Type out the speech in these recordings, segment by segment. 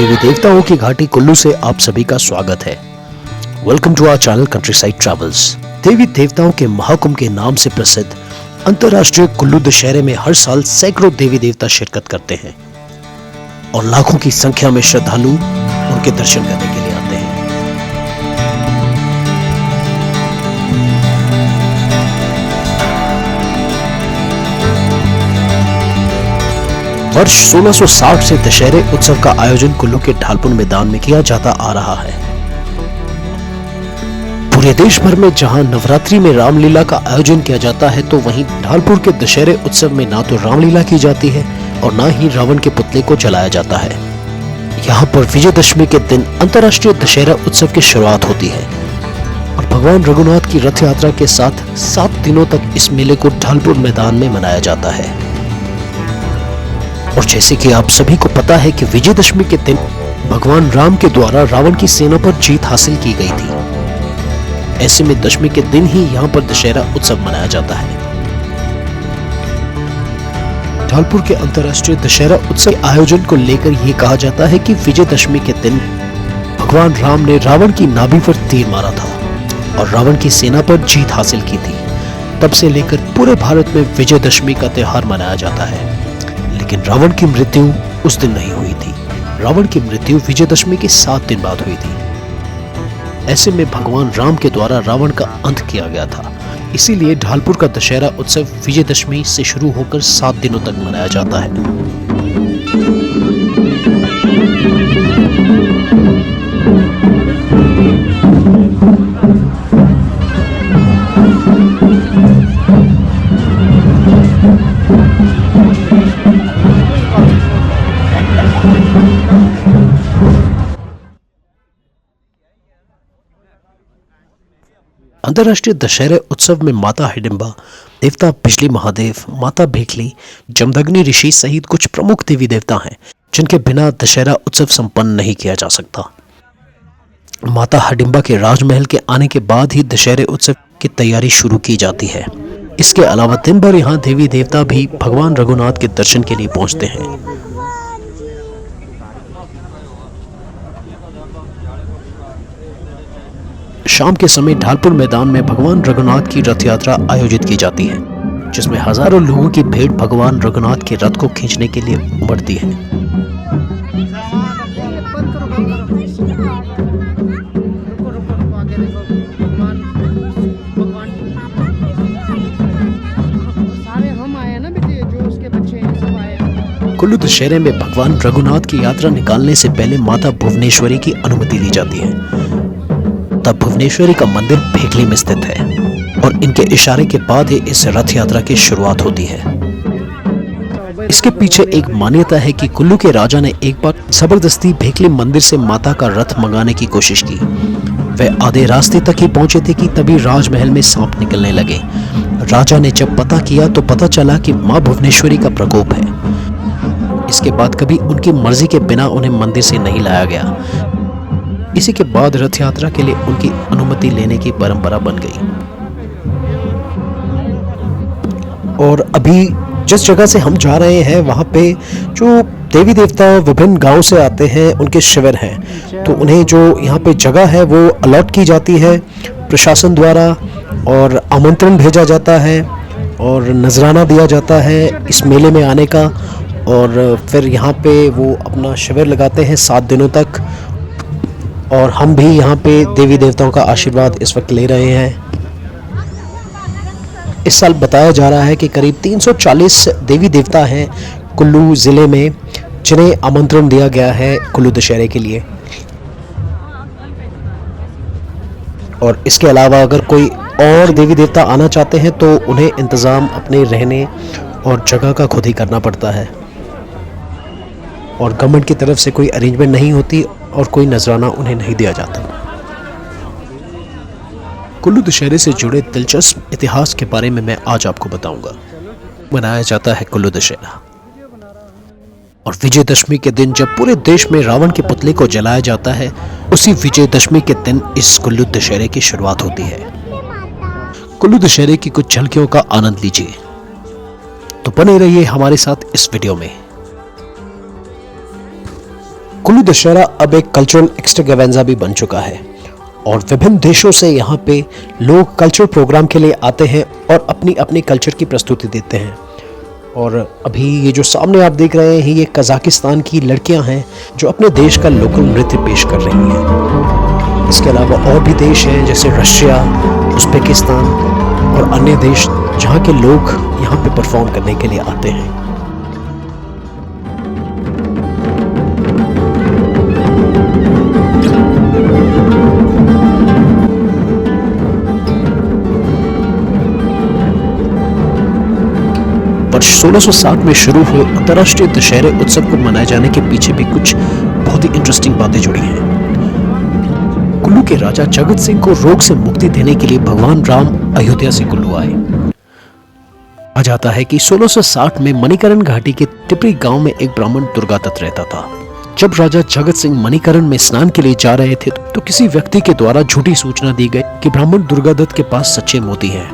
देवी देवताओं की घाटी कुल्लू से आप सभी का स्वागत है। Welcome to our channel countryside travels. देवी देवताओं के महाकुंभ के नाम से प्रसिद्ध अंतर्राष्ट्रीय कुल्लू दशहरे में हर साल सैकड़ों देवी देवता शिरकत करते हैं और लाखों की संख्या में श्रद्धालु उनके दर्शन करने के लिए आते हैं। वर्ष 1660 से दशहरे उत्सव का आयोजन कुल्लू के ढालपुर मैदान में किया जाता आ रहा है। पूरे देश भर में जहां नवरात्रि में रामलीला का आयोजन किया जाता है, तो वहीं ढालपुर के दशहरे उत्सव में ना तो रामलीला की जाती है और ना ही रावण के पुतले को जलाया जाता है। यहाँ पर विजयदशमी के दिन अंतर्राष्ट्रीय दशहरा उत्सव की शुरुआत होती है और भगवान रघुनाथ की रथ यात्रा के साथ 7 दिनों तक इस मेले को ढालपुर मैदान में मनाया जाता है। और जैसे कि आप सभी को पता है कि विजयदशमी के दिन भगवान राम के द्वारा रावण की सेना पर जीत हासिल की गई थी। ऐसे में दशमी के दिन ही यहाँ पर दशहरा उत्सव मनाया जाता है। ढालपुर के अंतर्राष्ट्रीय दशहरा उत्सव के आयोजन को लेकर यह कहा जाता है कि विजयदशमी के दिन भगवान राम ने रावण की नाभि पर तीर मारा था और रावण की सेना पर जीत हासिल की थी। तब से लेकर पूरे भारत में विजयदशमी का त्योहार मनाया जाता है। लेकिन रावण की मृत्यु उस दिन नहीं हुई थी। रावण की मृत्यु विजयदशमी के 7 दिन बाद हुई थी। ऐसे में भगवान राम के द्वारा रावण का अंत किया गया था। इसीलिए ढालपुर का दशहरा उत्सव विजयदशमी से शुरू होकर 7 दिनों तक मनाया जाता है। अंतर्राष्ट्रीय दशहरे उत्सव में माता हिडिंबा, देवता बिजली महादेव, माता भेखली, जमदग्नि ऋषि सहित कुछ प्रमुख देवी देवता हैं जिनके बिना दशहरा उत्सव संपन्न नहीं किया जा सकता। माता हिडिंबा के राजमहल के आने के बाद ही दशहरे उत्सव की तैयारी शुरू की जाती है। इसके अलावा दिन भर यहाँ देवी देवता भी भगवान रघुनाथ के दर्शन के लिए पहुंचते हैं। शाम के समय ढालपुर मैदान में भगवान रघुनाथ की रथ यात्रा आयोजित की जाती है, जिसमें हजारों लोगों की भीड़ भगवान रघुनाथ के रथ को खींचने के लिए उमड़ती है। कुल्लू दशहरे में भगवान रघुनाथ की यात्रा निकालने से पहले माता भुवनेश्वरी की अनुमति ली जाती है। तब भुवनेश्वरी का मंदिर भेखली में स्थित है और इनके इशारे के बाद ही इस रथ यात्रा की शुरुआत होती है। इसके पीछे एक मान्यता है कि कुल्लू के राजा ने एक बार जबरदस्ती भेखली मंदिर से माता का रथ मंगाने की कोशिश की। वह आधे रास्ते तक ही पहुंचे थे कि तभी राजमहल में सांप निकलने लगे। राजा ने जब पता किया तो पता चला कि मां भुवनेश्वरी का प्रकोप है। इसके बाद कभी उनकी मर्जी के बिना उन्हें मंदिर से नहीं लाया गया। इसी के बाद रथ यात्रा के लिए उनकी अनुमति लेने की परंपरा बन गई। और अभी जिस जगह से हम जा रहे हैं वहां पे जो देवी देवता विभिन्न गांव से आते हैं, उनके शिविर हैं, तो उन्हें जो यहाँ पे जगह है वो अलॉट की जाती है प्रशासन द्वारा और आमंत्रण भेजा जाता है और नजराना दिया जाता है इस मेले में आने का। और फिर यहाँ पे वो अपना शिविर लगाते हैं 7 दिनों तक। और हम भी यहाँ पे देवी देवताओं का आशीर्वाद इस वक्त ले रहे हैं। इस साल बताया जा रहा है कि करीब 340 देवी देवता हैं कुल्लू जिले में, जिन्हें आमंत्रण दिया गया है कुल्लू दशहरे के लिए। और इसके अलावा अगर कोई और देवी देवता आना चाहते हैं तो उन्हें इंतज़ाम अपने रहने और जगह का खुद ही करना पड़ता है और गवर्नमेंट की तरफ से कोई अरेंजमेंट नहीं होती और कोई नजराना उन्हें नहीं दिया जाता। कुल्लू दशहरे से जुड़े दिलचस्प इतिहास के बारे में मैं आज आपको बताऊंगा। मनाया जाता है कुल्लू दशहरा और विजयदशमी के दिन जब पूरे देश में रावण के पुतले को जलाया जाता है, उसी विजयदशमी के दिन इस कुल्लू दशहरे की शुरुआत होती है। कुल्लू दशहरे की कुछ झलकियों का आनंद लीजिए। तो बने रहिए हमारे साथ इस वीडियो में। कुल्लू दशहरा अब एक कल्चरल एक्सट्रावेगेंजा भी बन चुका है और विभिन्न देशों से यहाँ पे लोग कल्चरल प्रोग्राम के लिए आते हैं और अपनी अपनी कल्चर की प्रस्तुति देते हैं। और अभी ये जो सामने आप देख रहे हैं ये कजाकिस्तान की लड़कियां हैं जो अपने देश का लोकल नृत्य पेश कर रही हैं। इसके अलावा और भी देश हैं जैसे रशिया, उज़्बेकिस्तान और अन्य देश जहाँ के लोग यहाँ पे परफॉर्म करने के लिए आते हैं। वर्ष 1660 में शुरू हुए अंतर्राष्ट्रीय दशहरे उत्सव को मनाए जाने के पीछे भी कुछ बहुत ही इंटरेस्टिंग बातें जुड़ी हैं। कुल्लू के राजा जगत सिंह को रोग से मुक्ति देने के लिए भगवान राम अयोध्या से कुल्लू आए। कहा जाता है कि 1660 में मणिकरण घाटी के टिपरी गांव में एक ब्राह्मण दुर्गादत्त रहता था। जब राजा जगत सिंह मणिकरण में स्नान के लिए जा रहे थे तो किसी व्यक्ति के द्वारा झूठी सूचना दी गई कि ब्राह्मण दुर्गादत्त के पास सच्चे मोती हैं।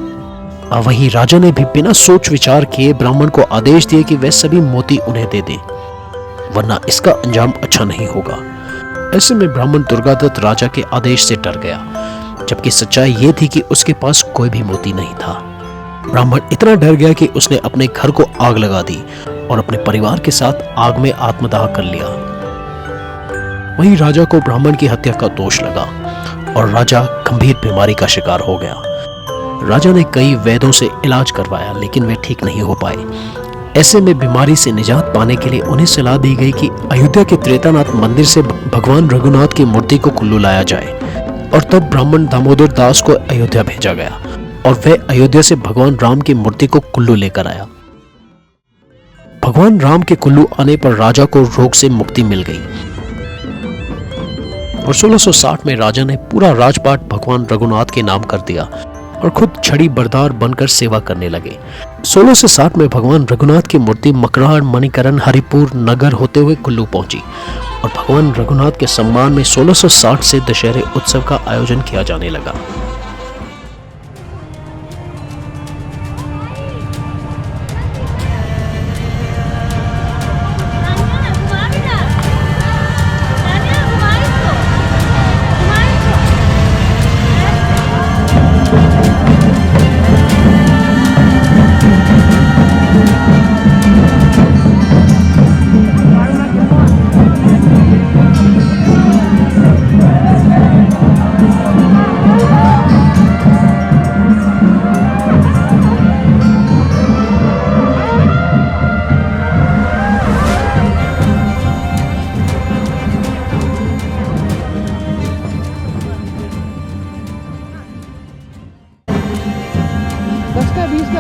वहीं राजा ने भी बिना सोच विचार किए ब्राह्मण को आदेश दिए कि वह सभी मोती उन्हें दे दे, वरना इसका अंजाम अच्छा नहीं होगा। ऐसे में ब्राह्मण दुर्गादत्त राजा के आदेश से डर गया, जबकि सच्चाई ये थी कि उसके पास कोई भी मोती नहीं था। ब्राह्मण इतना डर गया कि उसने अपने घर को आग लगा दी और अपने परिवार के साथ आग में आत्मदाह कर लिया। वहीं राजा को ब्राह्मण की हत्या का दोष लगा और राजा गंभीर बीमारी का शिकार हो गया। राजा ने कई वैद्यों से इलाज करवाया लेकिन वे ठीक नहीं हो पाए। ऐसे में बीमारी से निजात पाने के लिए उन्हें सलाह दी गई कि अयोध्या के त्रेतानाथ मंदिर से भगवान रघुनाथ की मूर्ति को कुल्लू लाया जाए। और तब ब्राह्मण दामोदर दास को अयोध्या भेजा गया और वह अयोध्या से भगवान राम की मूर्ति को कुल्लू लेकर आया। भगवान राम के कुल्लू आने पर राजा को रोग से मुक्ति मिल गई और 1660 में राजा ने पूरा राजपाट भगवान रघुनाथ के नाम कर दिया और खुद छड़ी बरदार बनकर सेवा करने लगे। 1660 में भगवान रघुनाथ की मूर्ति मकराड़, मणिकरण, हरिपुर नगर होते हुए कुल्लू पहुंची और भगवान रघुनाथ के सम्मान में 1660 से दशहरे उत्सव का आयोजन किया जाने लगा।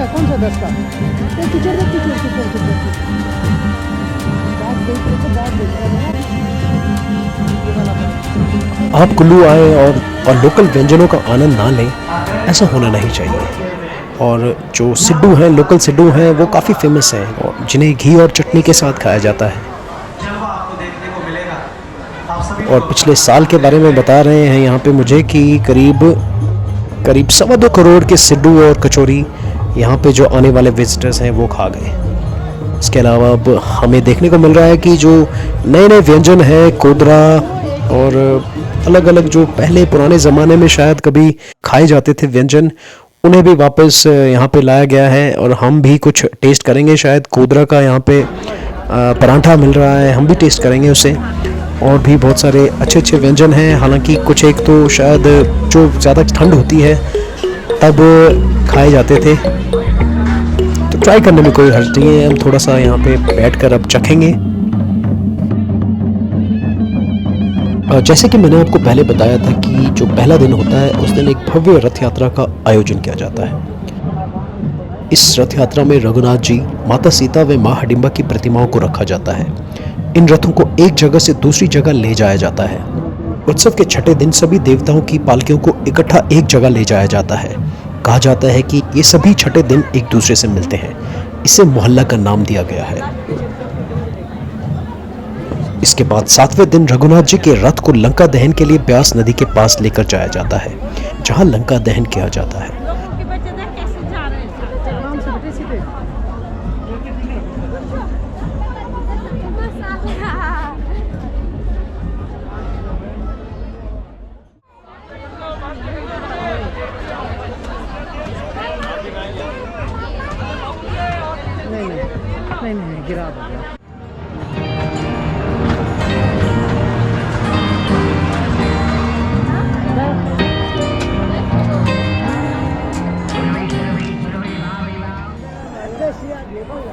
कौन सा 10 का? आप कुल्लू आए और लोकल व्यंजनों का आनंद ना लें, ऐसा होना नहीं चाहिए। और जो सिड्डू हैं, लोकल सिड्डू हैं, वो काफ़ी फेमस हैं और जिन्हें घी और चटनी के साथ खाया जाता है। और पिछले साल के बारे में बता रहे हैं यहाँ पे मुझे कि करीब 2.25 करोड़ के सिड्डू और कचौरी यहाँ पे जो आने वाले विजिटर्स हैं वो खा गए। इसके अलावा अब हमें देखने को मिल रहा है कि जो नए नए व्यंजन हैं, कोदरा और अलग अलग जो पहले पुराने ज़माने में शायद कभी खाए जाते थे व्यंजन, उन्हें भी वापस यहाँ पे लाया गया है और हम भी कुछ टेस्ट करेंगे। शायद कोदरा का यहाँ पे परांठा मिल रहा है, हम भी टेस्ट करेंगे उसे। और भी बहुत सारे अच्छे अच्छे व्यंजन हैं, हालांकि कुछ एक तो शायद जो ज़्यादा ठंड होती है तब खाए जाते थे, तो ट्राई करने में कोई हर्ज नहीं है। हम थोड़ा सा यहाँ पे बैठकर अब चखेंगे। जैसे कि मैंने आपको पहले बताया था कि जो पहला दिन होता है उस दिन एक भव्य रथ यात्रा का आयोजन किया जाता है। इस रथ यात्रा में रघुनाथ जी, माता सीता व माँ हिडिंबा की प्रतिमाओं को रखा जाता है। इन रथों को एक जगह से दूसरी जगह ले जाया जाता है। उत्सव के छठे दिन सभी देवताओं की पालकियों को इकट्ठा एक जगह ले जाया जाता है। कहा जाता है कि ये सभी छठे दिन एक दूसरे से मिलते हैं, इसे मोहल्ला का नाम दिया गया है। इसके बाद 7वें दिन रघुनाथ जी के रथ को लंका दहन के लिए ब्यास नदी के पास लेकर जाया जाता है, जहां लंका दहन किया जाता है। नहीं नहीं गिरा दो।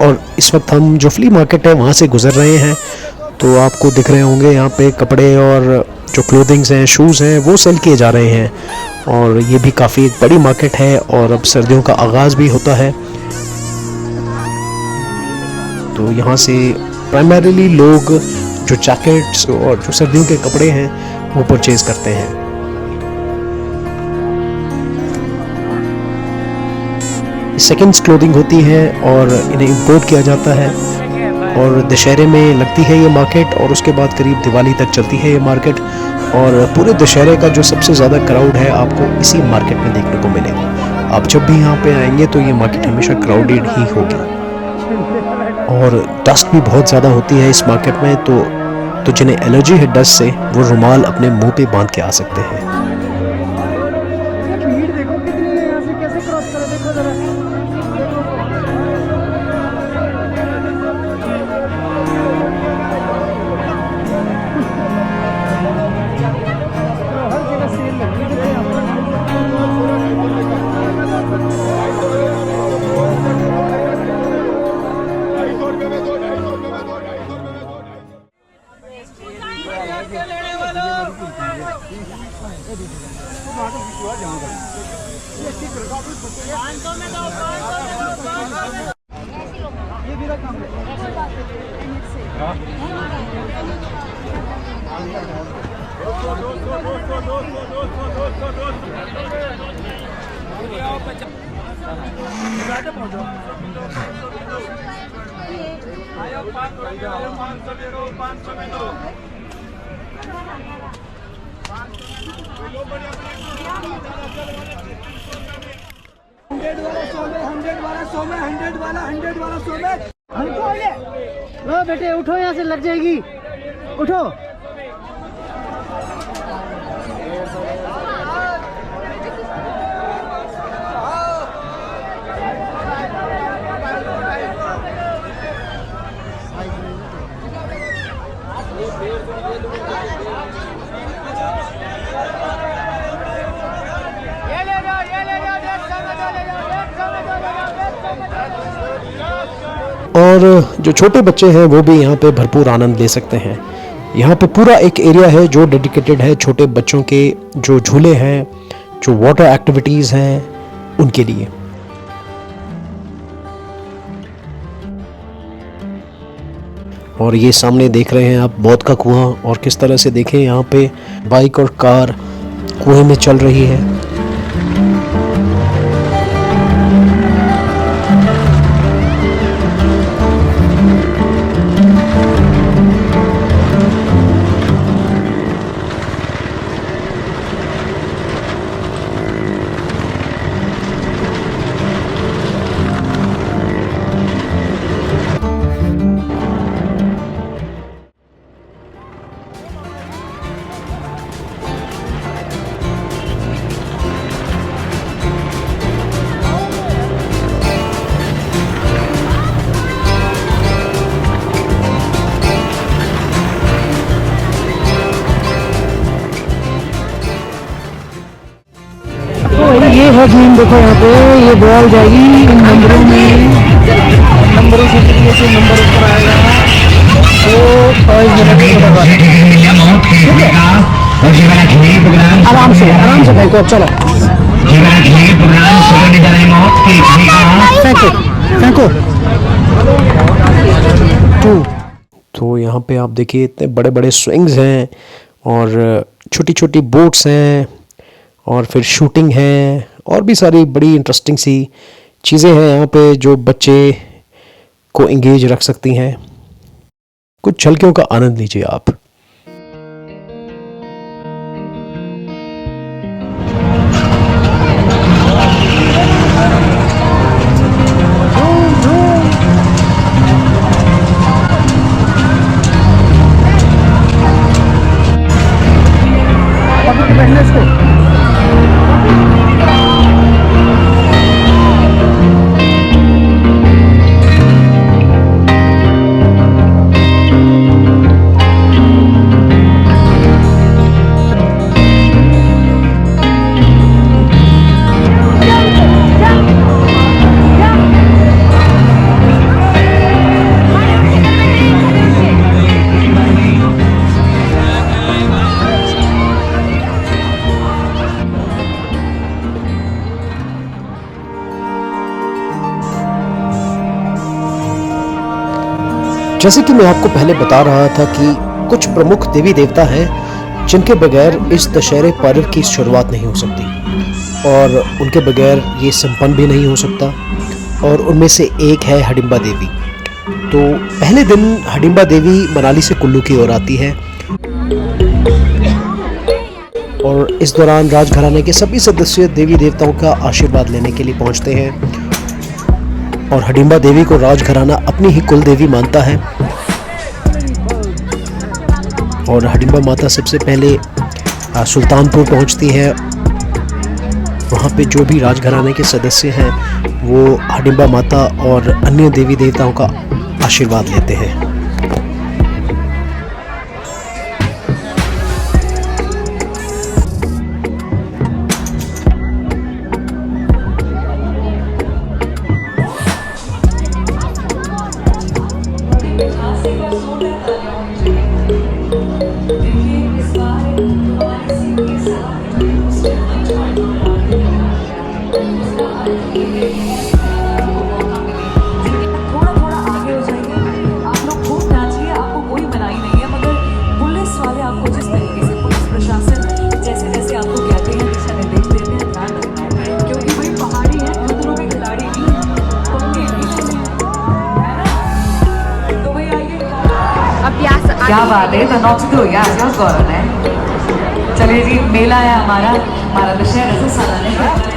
और इस वक्त हम जो फ्ली मार्केट है वहाँ से गुजर रहे हैं, तो आपको दिख रहे होंगे यहाँ पे कपड़े और जो क्लोथिंग्स हैं, शूज़ हैं, वो सेल किए जा रहे हैं। और ये भी काफ़ी एक बड़ी मार्केट है और अब सर्दियों का आगाज़ भी होता है, तो यहाँ से प्राइमरीली लोग जो जैकेट्स और जो सर्दियों के कपड़े हैं वो परचेज करते हैं। सेकंड्स क्लोथिंग होती है और इन्हें इंपोर्ट किया जाता है और दशहरे में लगती है ये मार्केट और उसके बाद करीब दिवाली तक चलती है ये मार्केट। और पूरे दशहरे का जो सबसे ज़्यादा क्राउड है आपको इसी मार्केट में देखने को मिलेगा। आप जब भी यहाँ पे आएंगे तो ये मार्केट हमेशा क्राउडेड ही होगी और डस्ट भी बहुत ज़्यादा होती है इस मार्केट में, तो जिन्हें एलर्जी है डस्ट से वो रुमाल अपने मुंह पे बांध के आ सकते हैं। भीड़ देखो कितनी है, यहाँ से कैसे क्रॉस करे, देखो जरा। हर जगह सेल लगी है, देखो यहाँ पर। ये मेरा काम लो बेटे उठो, यहाँ से लग जाएगी, उठो। और जो छोटे बच्चे हैं वो भी यहाँ पे भरपूर आनंद ले सकते हैं। यहाँ पे पूरा एक एरिया है जो डेडिकेटेड है छोटे बच्चों के जो झूले हैं, जो वाटर एक्टिविटीज़ हैं उनके लिए। और ये सामने देख रहे हैं आप बौद्ध का कुआं, और किस तरह से देखें यहाँ पे बाइक और कार कुएं में चल रही है। ये है गेम, देखो यहाँ पे ये बॉल जाएगी इन नंबरों में, नंबरों से से नंबर ऊपर आएगा तो 5 मिनट आराम से फेंको। चलो फेंको। तो यहाँ पे आप देखिए इतने बड़े बड़े स्विंग्स हैं और छोटी छोटी बोट्स हैं और फिर शूटिंग है और भी सारी बड़ी इंटरेस्टिंग सी चीज़ें हैं यहाँ पे जो बच्चे को एंगेज रख सकती हैं। कुछ झलकियों का आनंद लीजिए आप। जैसे कि मैं आपको पहले बता रहा था कि कुछ प्रमुख देवी देवता हैं जिनके बगैर इस दशहरे पर्व की शुरुआत नहीं हो सकती और उनके बगैर ये संपन्न भी नहीं हो सकता, और उनमें से एक है हडिम्बा देवी। तो पहले दिन हडिम्बा देवी मनाली से कुल्लू की ओर आती है और इस दौरान राजघराने के सभी सदस्य देवी देवताओं का आशीर्वाद लेने के लिए पहुंचते हैं और हडिम्बा देवी को राजघराना अपनी ही कुल देवी मानता है। और हडिम्बा माता सबसे पहले सुल्तानपुर पहुंचती है। वहाँ पे जो भी राजघराने के सदस्य हैं वो हडिम्बा माता और अन्य देवी देवताओं का आशीर्वाद लेते हैं। क्या बात है, तो नॉट टू या योर गौरव है। चलिए जी, मेला है हमारा दशहरा से सालाने का।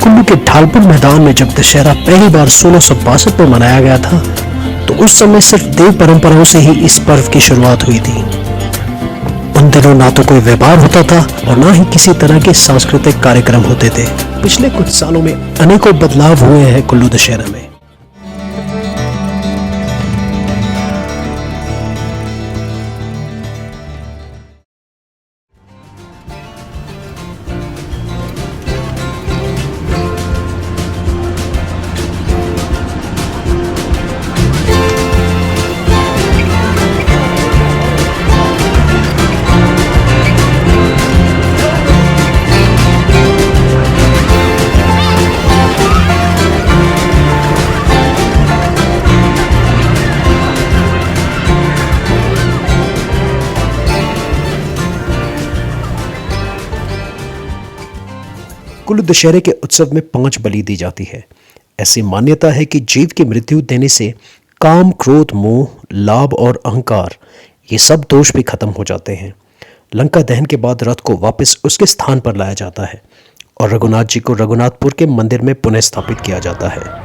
कुल्लू के ढालपुर मैदान में जब दशहरा पहली बार 1662 में मनाया गया था तो उस समय सिर्फ देव परंपराओं से ही इस पर्व की शुरुआत हुई थी। उन दिनों ना तो कोई व्यापार होता था और ना ही किसी तरह के सांस्कृतिक कार्यक्रम होते थे। पिछले कुछ सालों में अनेकों बदलाव हुए हैं कुल्लू दशहरा में। कुल्लू दशहरे के उत्सव में 5 बलि दी जाती है। ऐसी मान्यता है कि जीव की मृत्यु देने से काम, क्रोध, मोह, लाभ और अहंकार ये सब दोष भी खत्म हो जाते हैं। लंका दहन के बाद रथ को वापस उसके स्थान पर लाया जाता है और रघुनाथ जी को रघुनाथपुर के मंदिर में पुनः स्थापित किया जाता है।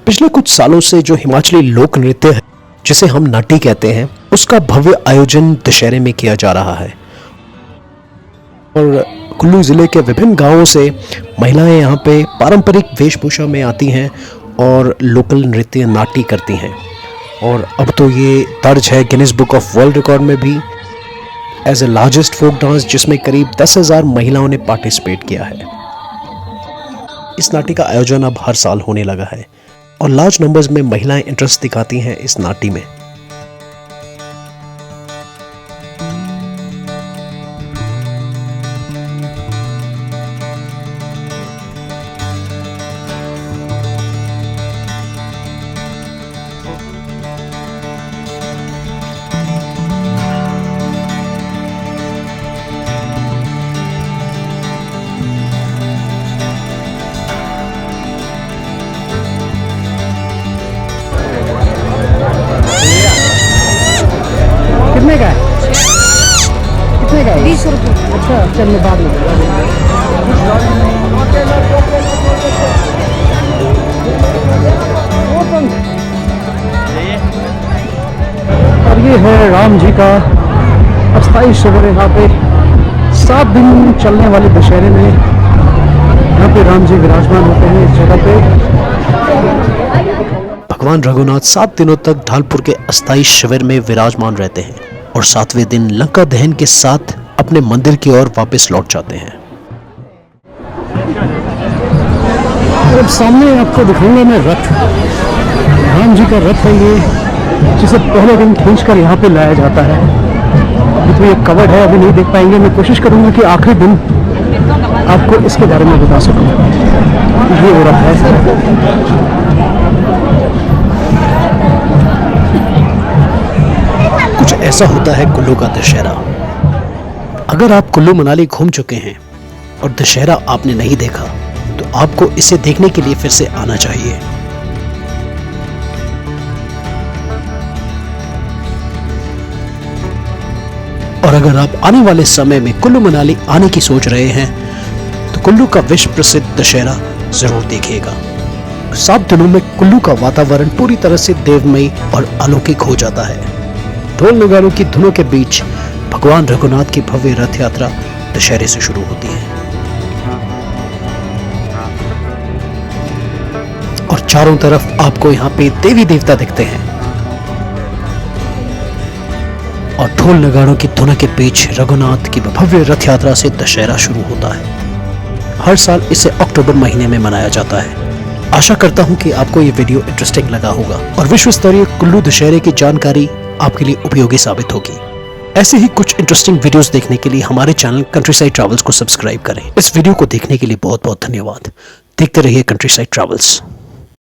पिछले कुछ सालों से जो हिमाचली लोक नृत्य है जिसे हम नाटी कहते हैं, उसका भव्य आयोजन दशहरे में किया जा रहा है और कुल्लू जिले के विभिन्न गांवों से महिलाएं यहां पे पारंपरिक वेशभूषा में आती हैं और लोकल नृत्य नाटी करती हैं। और अब तो ये दर्ज है Guinness book of world record में भी as a largest folk dance, जिसमें करीब 10,000 महिलाओं ने पार्टिसिपेट किया है। इस नाटी का आयोजन अब हर साल होने लगा है और लार्ज नंबर्स में महिलाएं इंटरेस्ट दिखाती हैं इस नाटी में। चल में बाद में और ये है राम जी का अस्थाई शिविर। यहाँ पे 7 दिन चलने वाले दशहरे में यहाँ पे राम जी विराजमान होते हैं इस जगह पे। भगवान रघुनाथ 7 दिनों तक ढालपुर के अस्थाई शिविर में विराजमान रहते हैं और 7वें दिन लंका दहन के साथ अपने मंदिर की ओर वापस लौट जाते हैं। अब सामने आपको दिखाऊंगा मैं रथ, राम जी का रथ है ये, जिसे पहले दिन खींचकर यहाँ पे लाया जाता है। अभी तो ये कवर्ड है, अभी नहीं देख पाएंगे। मैं कोशिश करूंगा कि आखिरी दिन आपको इसके बारे में बता सकूं। ये हो रहा है। कुछ ऐसा होता है कुल्लू का दशहरा। अगर आप कुल्लू मनाली घूम चुके हैं और दशहरा आपने नहीं देखा तो आपको इसे देखने के लिए फिर से आना चाहिए। और अगर आप आने वाले समय में कुल्लू मनाली आने की सोच रहे हैं तो कुल्लू का विश्व प्रसिद्ध दशहरा जरूर देखिएगा। 7 दिनों में कुल्लू का वातावरण पूरी तरह से देवमयी और अलौकिक हो जाता है। ढोल नगाड़ों की धुनों के बीच भगवान रघुनाथ की भव्य रथ यात्रा दशहरे से शुरू होती है और चारों तरफ आपको यहाँ पे देवी देवता दिखते हैं और ढोल नगाड़ों की धुन के बीच रघुनाथ की भव्य रथ यात्रा से दशहरा शुरू होता है। हर साल इसे अक्टूबर महीने में मनाया जाता है। आशा करता हूं कि आपको ये वीडियो इंटरेस्टिंग लगा होगा और विश्व स्तरीय कुल्लू दशहरे की जानकारी आपके लिए उपयोगी साबित होगी। ऐसे ही कुछ इंटरेस्टिंग वीडियोस देखने के लिए हमारे चैनल कंट्रीसाइड ट्रैवल्स को सब्सक्राइब करें। इस वीडियो को देखने के लिए बहुत बहुत धन्यवाद। देखते रहिए कंट्रीसाइड ट्रैवल्स।